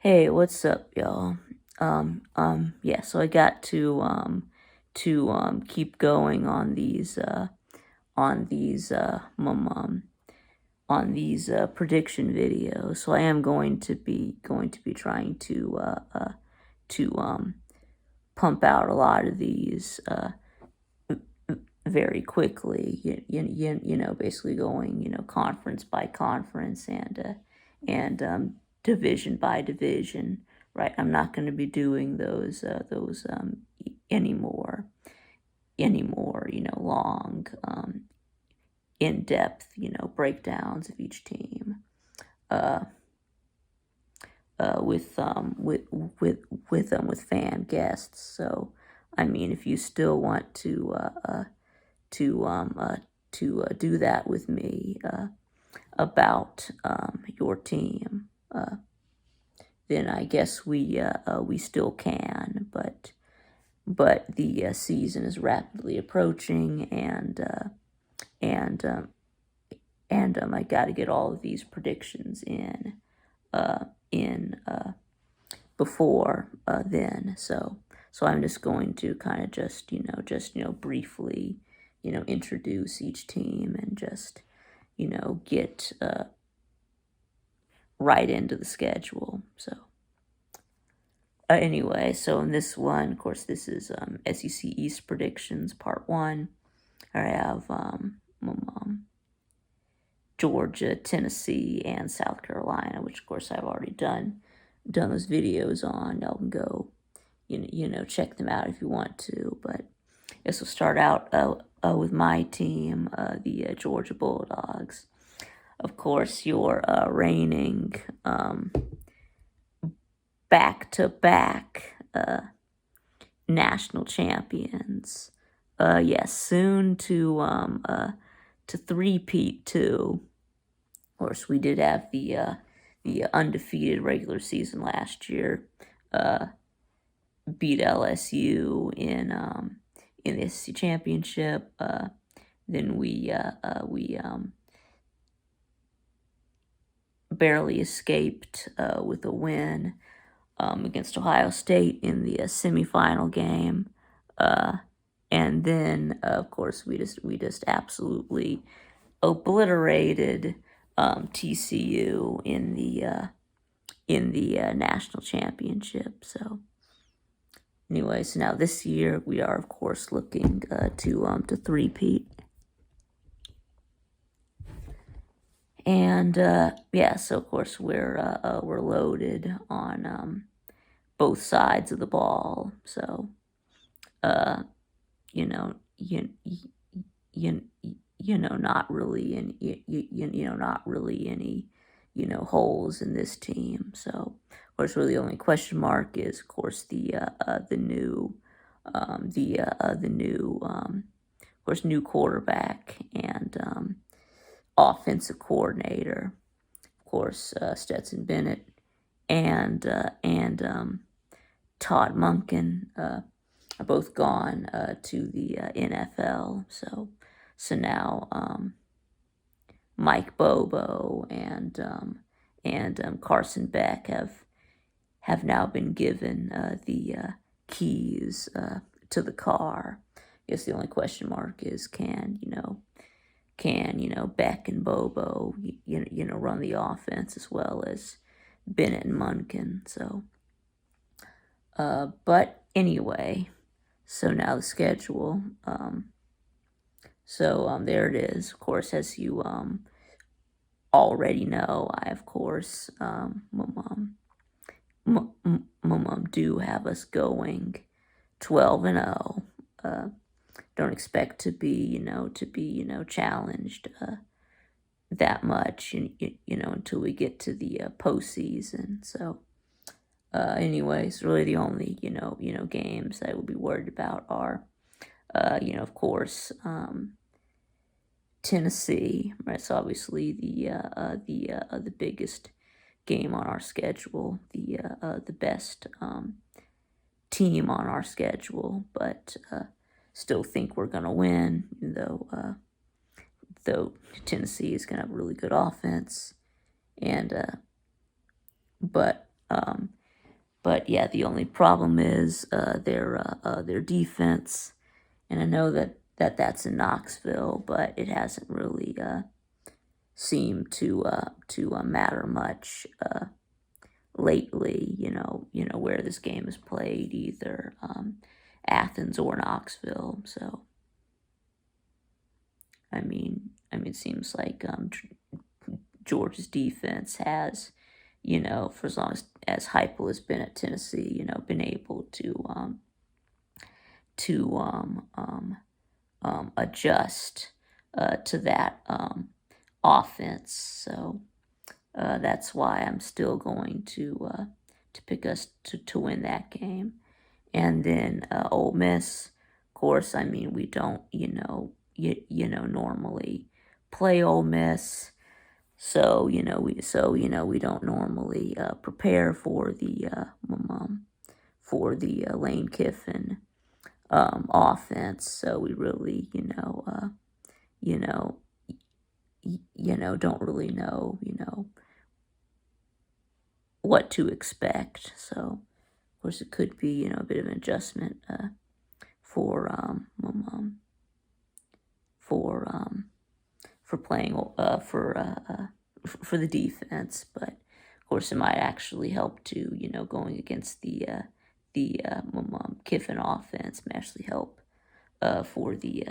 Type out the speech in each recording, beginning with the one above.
Hey, what's up, y'all? Yeah, so I got to keep going on these prediction videos. So I am going to be trying to pump out a lot of these very quickly. Basically going conference by conference and division by division. Right, I'm not going to be doing those anymore. Long, in depth breakdowns of each team. Uh, with fan guests. So, I mean, if you still want to do that with me about your team, then I guess we still can. But the season is rapidly approaching, and I got to get all of these predictions in before then. So I'm just going to kind of just briefly introduce each team and just get right into the schedule. So anyway, so in this one, of course, this is SEC East predictions part one. I have Georgia, Tennessee, and South Carolina, which of course I've already done those videos on. Y'all can go check them out if you want to. But this will start out with my team, the Georgia Bulldogs. Of course, your reigning back-to-back national champions. Yes, soon to three-peat too. Of course, we did have the undefeated regular season last year. Beat LSU in the SEC championship. Then we barely escaped with a win against Ohio State in the semifinal game. And then, of course, we just absolutely obliterated TCU in the national championship. So anyway, so now this year we are of course looking to three-peat. And yeah, so of course we're loaded on both sides of the ball. So you know you you not really any holes in this team. So of course really the only question mark is of course the new of course new quarterback and offensive coordinator, of course Stetson Bennett and Todd Monken are both gone to the NFL. So now Mike Bobo and Carson Beck have now been given the keys to the car. I guess the only question mark is can Beck and Bobo run the offense as well as Bennett and Munkin. So but anyway, so now the schedule. So there it is. Of course, as you already know, I of course do have us going 12-0. Don't expect to be challenged that much until we get to the postseason. So anyways, really the only games I will be worried about are of course Tennessee, right? So obviously the biggest game on our schedule, the best team on our schedule, but still think we're gonna win, though Tennessee is gonna have a really good offense, and but But yeah, the only problem is their defense, and I know that's in Knoxville, but it hasn't really seemed to matter much lately. Where this game is played, either Athens or Knoxville. So it seems like Georgia's defense has, for as long as Heupel has been at Tennessee, been able to adjust to that offense. So that's why I'm still going to pick us to win that game. And then Ole Miss, of course. We don't, normally play Ole Miss. So we don't normally prepare for the Lane Kiffin offense. So we really don't really know what to expect. So of course it could be a bit of an adjustment for playing for the defense, but of course it might actually help to going against the Kiffin offense may actually help for the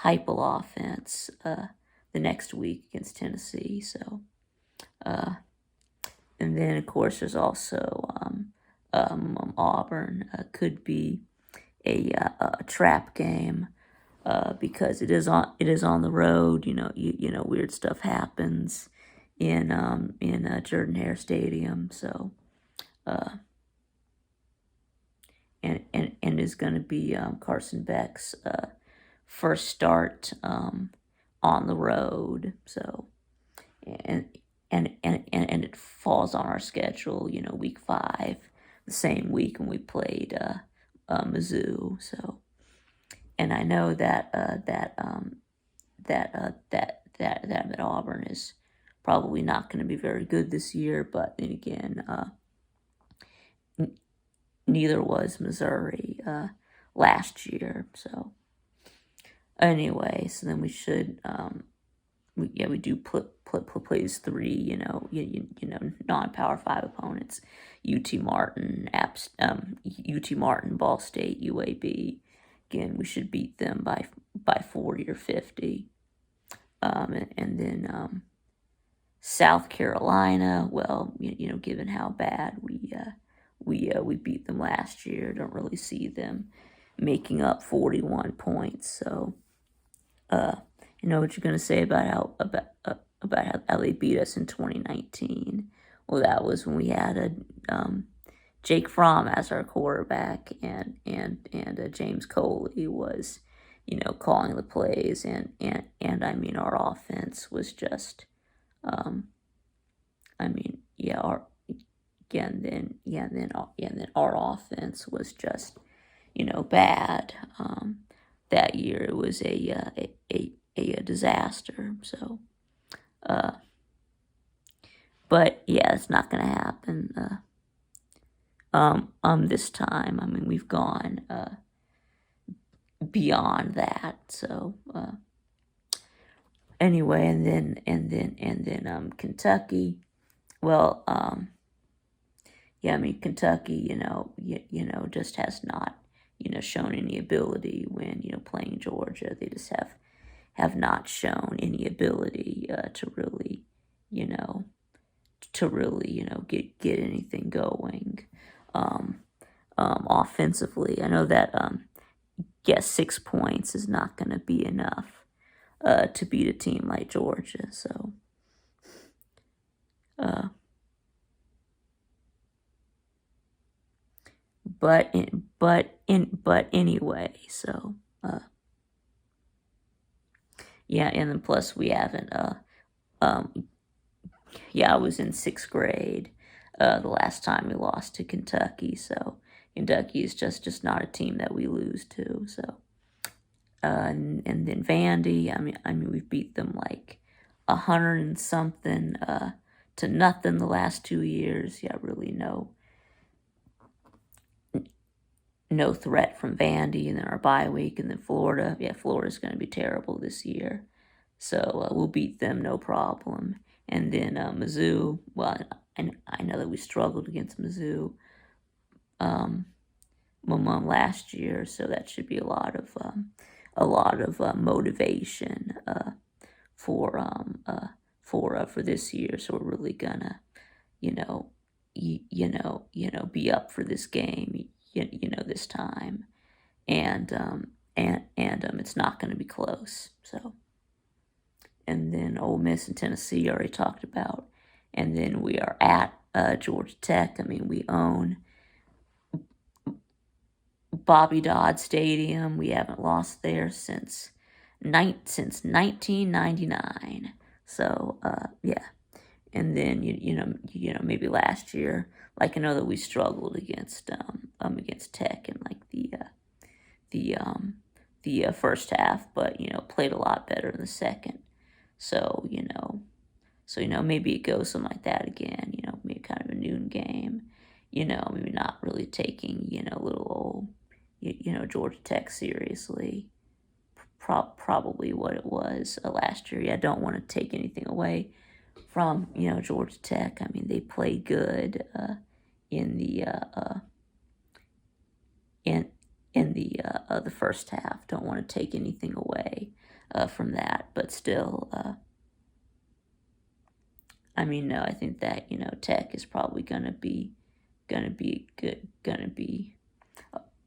Heupel offense the next week against Tennessee. So and then of course there's also Auburn could be a trap game. Because it is on the road. Weird stuff happens in Jordan-Hare Stadium. So and is going to be Carson Beck's first start on the road. So and it falls on our schedule. Week 5, the same week when we played Mizzou. So. And I know that Auburn is probably not going to be very good this year, but then again, neither was Missouri last year. So anyway, so then we should we do plays 3 non-Power 5 opponents: UT Martin, Ball State, UAB. Again, we should beat them by 40 or 50. And then South Carolina, well, given how bad we beat them last year, don't really see them making up 41 points. So, you know what you're gonna say about how they beat us in 2019? Well, that was when we had Jake Fromm as our quarterback, and James Coley was, calling the plays, and our offense was just, then our offense was just, bad. That year it was a disaster. So, but yeah, it's not gonna happen. This time. We've gone beyond that. So anyway, and then Kentucky. Well, Kentucky, just has not, shown any ability when, playing Georgia. They just have not shown any ability to really, get anything going. Offensively, I know that 6 points is not going to be enough to beat a team like Georgia. So, but anyway, so and then plus we haven't I was in 6th grade the last time we lost to Kentucky. So Kentucky is just not a team that we lose to. So and then Vandy, we've beat them like 100 and something to nothing the last 2 years. Really no threat from Vandy, and then our bye week, and then Florida. Yeah, Florida's going to be terrible this year, so we'll beat them no problem. And then Mizzou. Well, I know that we struggled against Mizzou last year, so that should be a lot of motivation for for this year. So we're really gonna, you know, be up for this game, this time, and it's not going to be close. So, and then Ole Miss and Tennessee I already talked about, and then we are at Georgia Tech. I mean, we own Bobby Dodd Stadium. We haven't lost there since 1999. So yeah, and then maybe last year, like I know that we struggled against Tech in like the first half, but played a lot better in the second. So maybe it goes something like that again. Maybe kind of a noon game. Maybe not really taking little old Georgia Tech seriously. Probably what it was last year. Yeah, I don't want to take anything away from Georgia Tech. I mean, they played good in the first half. Don't want to take anything away from that, but still, I mean, no, I think that Tech is probably gonna be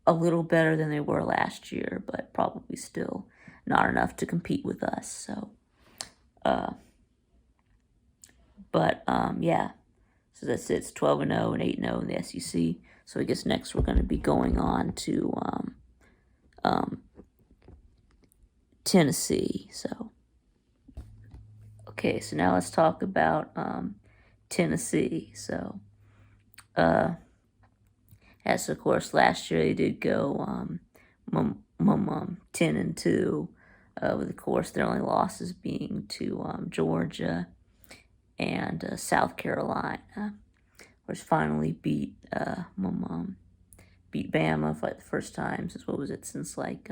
a little better than they were last year, but probably still not enough to compete with us. So, yeah. So that's it. It's 12-0 and 8-0 in the SEC. So I guess next we're going to be going on to Tennessee. So, okay, so now let's talk about Tennessee. So, as of course last year they did go 10-2, with of course their only losses being to Georgia and South Carolina. Was finally beat beat Bama for like the first time since since like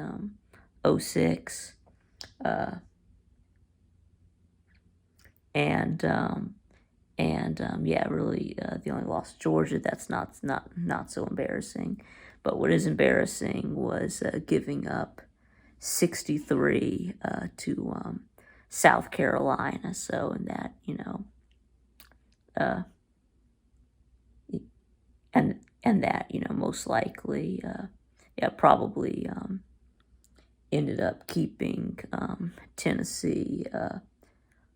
06. Yeah, really the only loss to Georgia. That's not so embarrassing. But what is embarrassing was giving up 63 to South Carolina. So in that, and that most likely probably ended up keeping Tennessee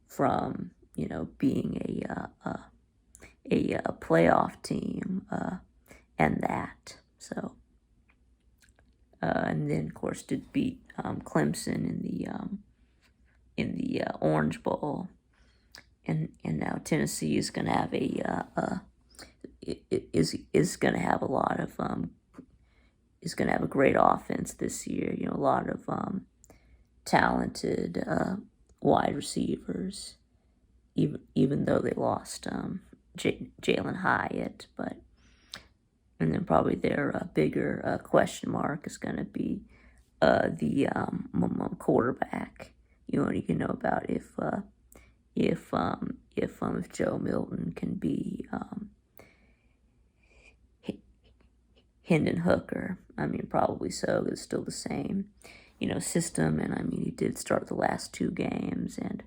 from being a playoff team and that. So and then of course did beat Clemson in the Orange Bowl, and now Tennessee is going to have is going to have a lot of is going to have a great offense this year. A lot of talented wide receivers, even though they lost Jalen Hyatt. But and then probably their bigger question mark is going to be the quarterback. You know about if Joe Milton can be Hendon Hooker. I mean, probably so. It's still the same, system. And I mean, he did start the last two games and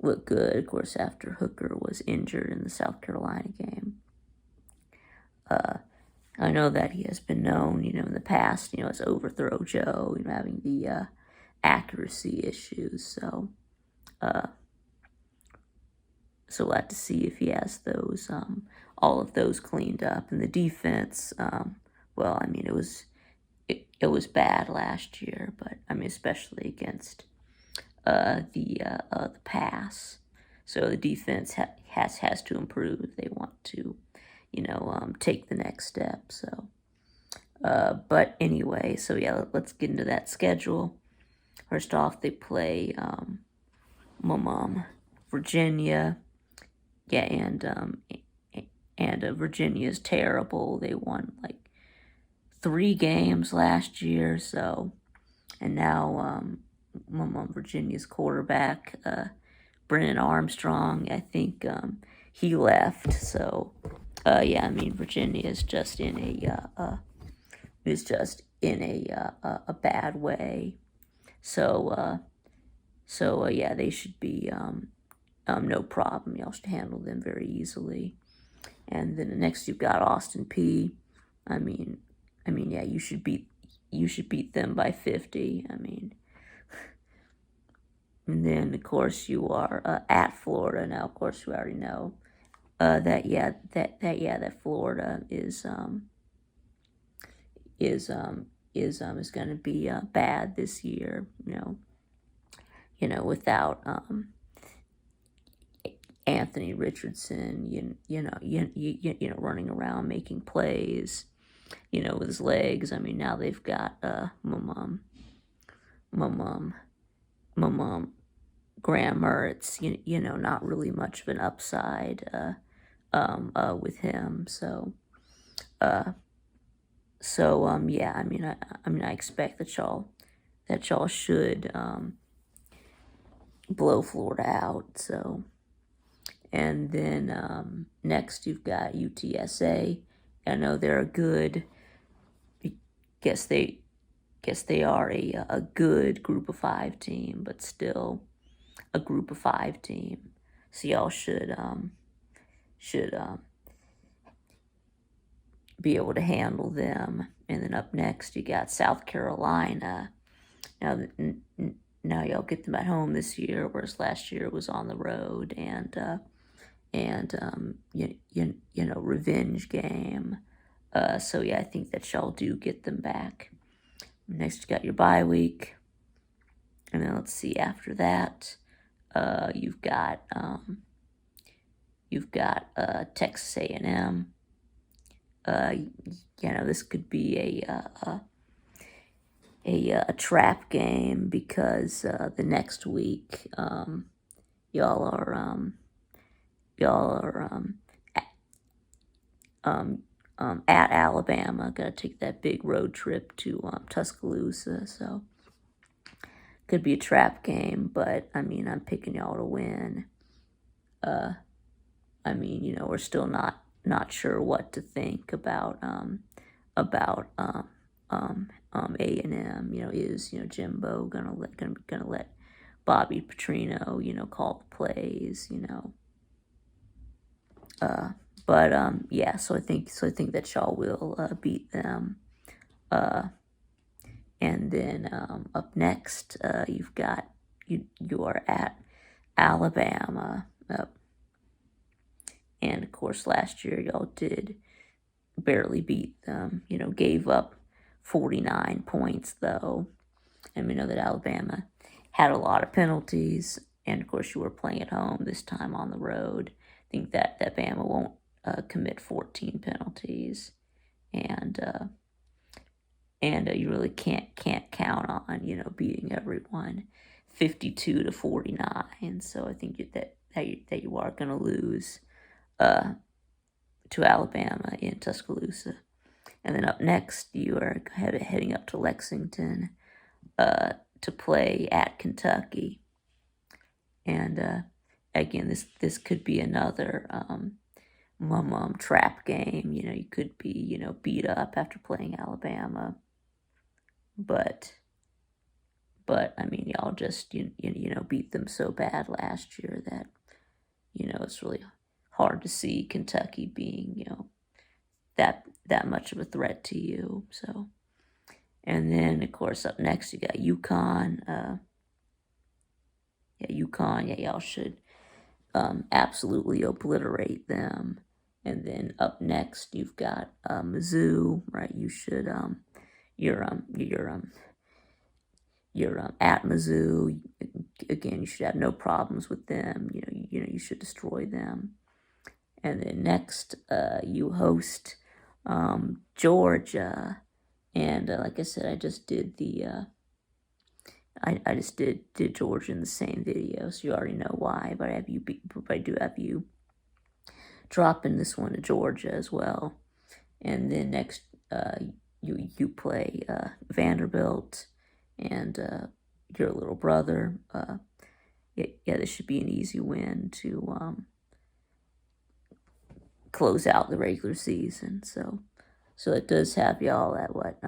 looked good, of course, after Hooker was injured in the South Carolina game. I know that he has been known, in the past, as Overthrow Joe, having the accuracy issues. So, we'll have to see if he has those, all of those cleaned up. And the defense, well, I mean, it was bad last year, but I mean, especially against the pass. So the defense has to improve if they want to, take the next step. So, but anyway, so yeah, let's get into that schedule. First off, they play Virginia. Yeah, and Virginia is terrible. They won like 3 games last year, so, and now Virginia's quarterback, Brennan Armstrong, I think he left. So, yeah, I mean Virginia is just in a bad way. So, yeah, they should be no problem. Y'all should handle them very easily. And then the next you've got Austin P. I mean, yeah, you should beat them by 50. I mean, and then of course you are at Florida. Now, of course, you already know that Florida is going to be bad this year. Without Anthony Richardson, running around making plays, with his legs. I mean, now they've got my mom, Graham Mertz. Not really much of an upside with him. So, yeah. I mean, I expect that y'all should blow Florida out. So, and then next you've got UTSA. I know they're a good. Guess they are a good Group of 5 team, but still a Group of 5 team. So y'all should be able to handle them. And then up next you got South Carolina. Now y'all get them at home this year, whereas last year it was on the road, and revenge game. So yeah, I think that y'all do get them back. Next you got your bye week, and then let's see after that, you've got Texas A&M. This could be a trap game, because the next week y'all are at Alabama. Got to take that big road trip to Tuscaloosa, so could be a trap game. But I mean, I'm picking y'all to win. I mean, we're still not sure what to think about A&M. Is Jimbo gonna let Bobby Petrino call the plays? But yeah, so I think that y'all will beat them. And then up next, you've got you are at Alabama. And of course, last year y'all did barely beat them. Gave up 49 points though, and we know that Alabama had a lot of penalties. And of course, you were playing at home, this time on the road. I think that Bama won't commit 14 penalties, and you really can't count on beating everyone 52-49. So I think that you are going to lose to Alabama in Tuscaloosa. And then up next, you are heading up to Lexington to play at Kentucky. And again, this could be another trap game. You could be beat up after playing Alabama, but I mean, y'all just beat them so bad last year that it's really hard to see Kentucky being that much of a threat to you. So, and then of course up next you got UConn. UConn, y'all should absolutely obliterate them. And then up next you've got Mizzou, right? You should you're at Mizzou. Again, you should have no problems with them. You should destroy them. And then next, you host Georgia, and like I said, I just did I just did Georgia in the same video, so you already know why. But I do have you dropping this one to Georgia as well. And then next, you play Vanderbilt and your little brother. Yeah, this should be an easy win to close out the regular season. So it does have y'all at what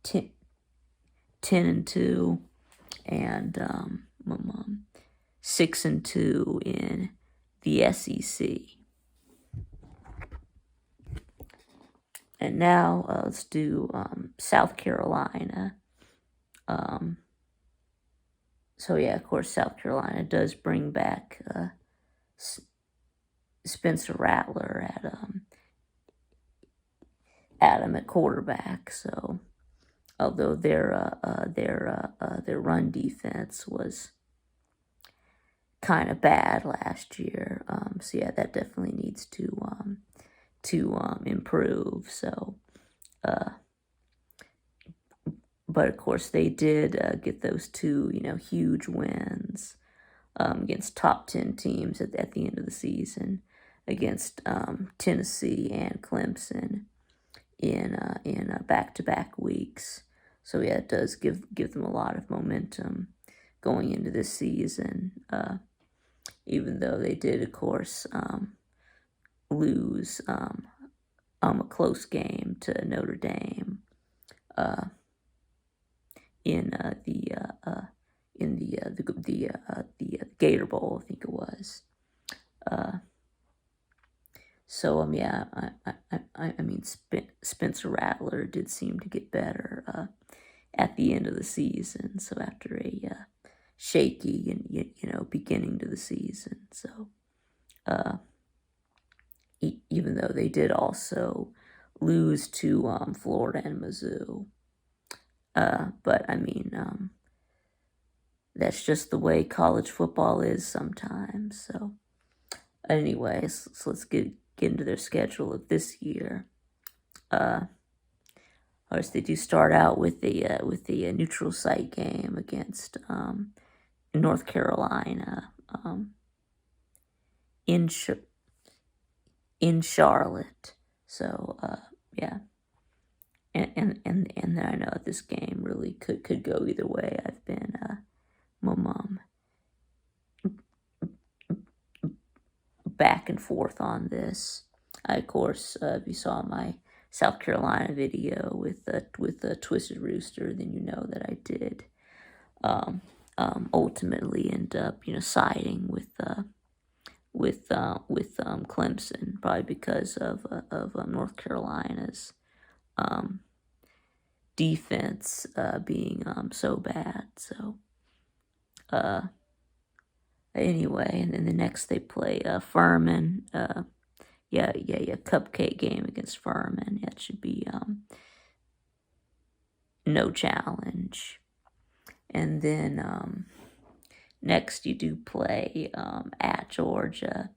10, 10-2 and 6-2 in the SEC. And now let's do South Carolina. So yeah, of course, South Carolina does bring back Spencer Rattler at him at quarterback. So although their run defense was kind of bad last year, so yeah, that definitely needs to improve. So, but of course they did get those two huge wins against top 10 teams at the end of the season, against Tennessee and Clemson in back-to-back weeks. So yeah, it does give them a lot of momentum going into this season. Even though they did, of course, lose a close game to Notre Dame in the Gator Bowl, I think it was. So yeah, I mean Spencer Rattler did seem to get better at the end of the season. So after a shaky and beginning to the season, so even though they did also lose to Florida and Mizzou, but I mean that's just the way college football is sometimes. So anyways, so let's get into their schedule of this year. Of course, they do start out with the neutral site game against North Carolina in Charlotte. So yeah, and I know this game really could go either way. I've been back and forth on this. Of course, if you saw my South Carolina video with the Twisted Rooster, then you know that I did ultimately end up siding with Clemson, probably because of North Carolina's defense being so bad. So anyway, and then the next they play Furman. Yeah, cupcake game against Furman. That should be no challenge. And then next you do play at Georgia,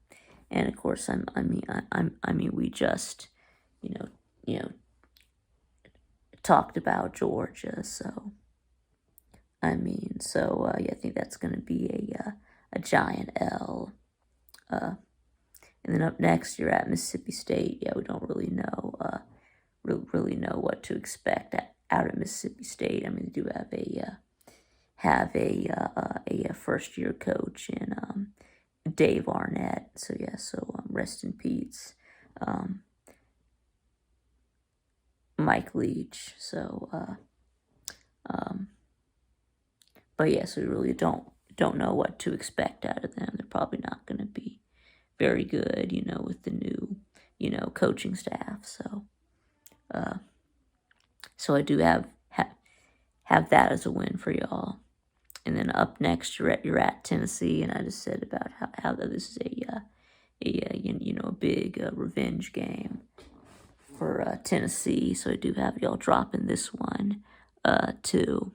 and of course I mean we just talked about Georgia, so I mean yeah, I think that's going to be a giant L. And then up next, you're at Mississippi State. Yeah, we don't really know really know what to expect out at Mississippi State. I mean, they do have a first year coach in Dave Arnett. So yeah, so rest in peace, Mike Leach. So but yeah, so we really don't know what to expect out of them. They're probably not going to be very good, with the new, coaching staff. So, so I do have that as a win for y'all. And then up next, you're at Tennessee, and I just said about how this is a big revenge game for Tennessee. So I do have y'all dropping this one too.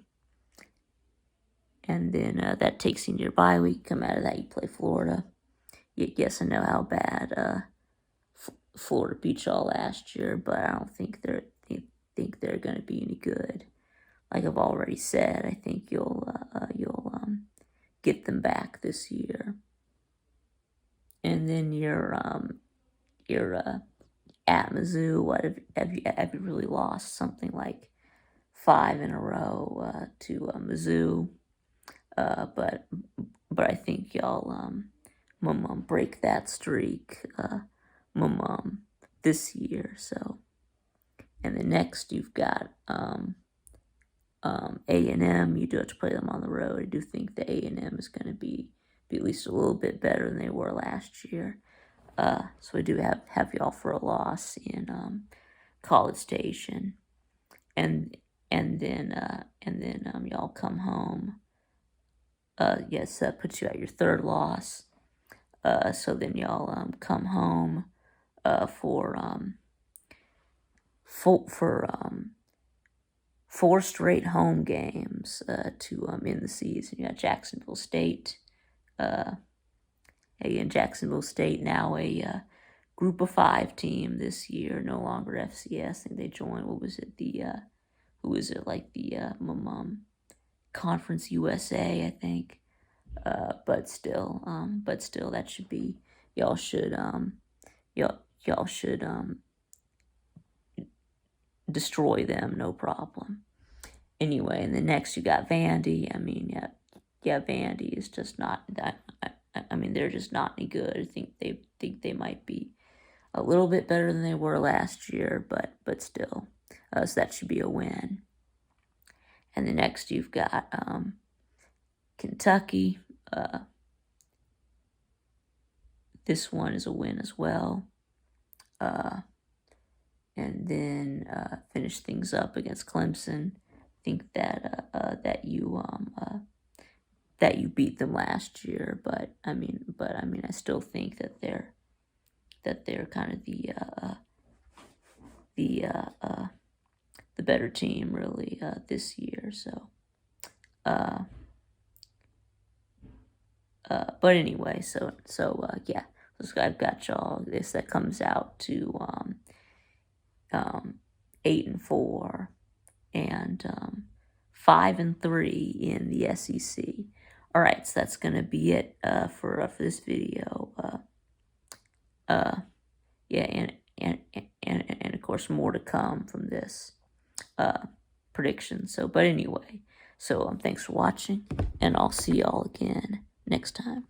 And then that takes you into your bye week. Come out of that, you play Florida. Yes, I know how bad Florida beat y'all last year, but I don't think they're going to be any good. Like I've already said, I think you'll get them back this year. And then your at Mizzou. What have you really lost something like 5 in a row to Mizzou? But I think y'all break that streak this year. So, and the next you've got A&M. You do have to play them on the road. I do think the A&M is going to be at least a little bit better than they were last year. So I do have y'all for a loss in College Station, and then y'all come home. Yes, that puts you at your third loss. So then y'all come home for 4 straight home games to end the season. You got Jacksonville State. And Jacksonville State now a Group of 5 team this year, no longer FCS. I think they joined. What was it? Who is it? Like the Conference USA, I think. But still, that should be y'all should destroy them, no problem. Anyway, and the next you got Vandy. I mean, yeah, Vandy is just not that. I mean, they're just not any good. I think they might be a little bit better than they were last year, but still, so that should be a win. And the next you've got Kentucky. This one is a win as well. And then finish things up against Clemson. I think that that you beat them last year, but I mean, I still think that they're kind of the better team really this year. So, but anyway, so yeah, I've got y'all. That comes out to 8-4 and 5-3 in the SEC. All right, so that's gonna be it for this video. Yeah, and of course more to come from this prediction. So, but anyway, so thanks for watching, and I'll see y'all again next time.